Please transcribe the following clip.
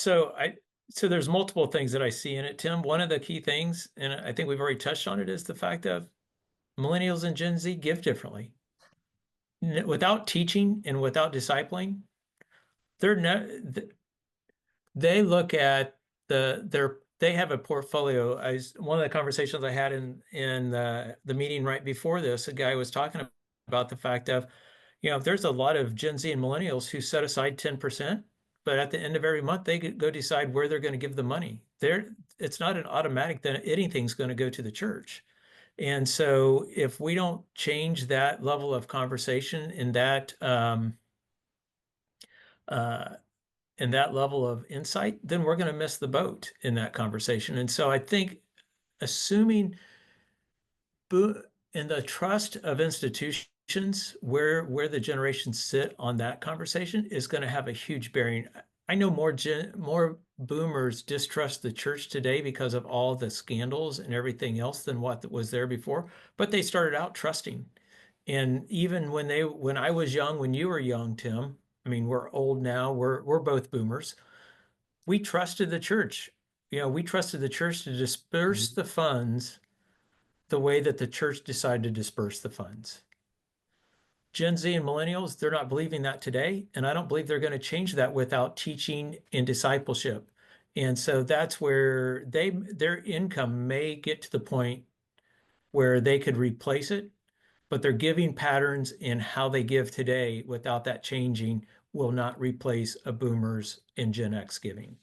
So so there's multiple things that I see in it, Tim. One of the key things, and I think we've already touched on it, is the fact of millennials and Gen Z give differently. Without teaching and without discipling, they're not, they look at they have a portfolio. One of the conversations I had in the meeting right before this, a guy was talking about the fact of, there's a lot of Gen Z and millennials who set aside 10%, but at the end of every month, they go decide where they're going to give the money. It's not an automatic that anything's going to go to the church. And so if we don't change that level of conversation uh, and that level of insight, then we're going to miss the boat in that conversation. And so I think assuming in the trust of institutions where the generations sit on that conversation is going to have a huge bearing. I know more boomers distrust the church today because of all the scandals and everything else than what was there before, but they started out trusting. And even when I was young, when you were young, Tim, I mean, we're old now, we're both boomers. We trusted the church. We trusted the church to disperse Mhm. the funds the way that the church decided to disperse the funds. Gen Z and millennials, they're not believing that today, and I don't believe they're going to change that without teaching and discipleship. And so that's where their income may get to the point where they could replace it, but their giving patterns and how they give today without that changing will not replace a boomers and Gen X giving.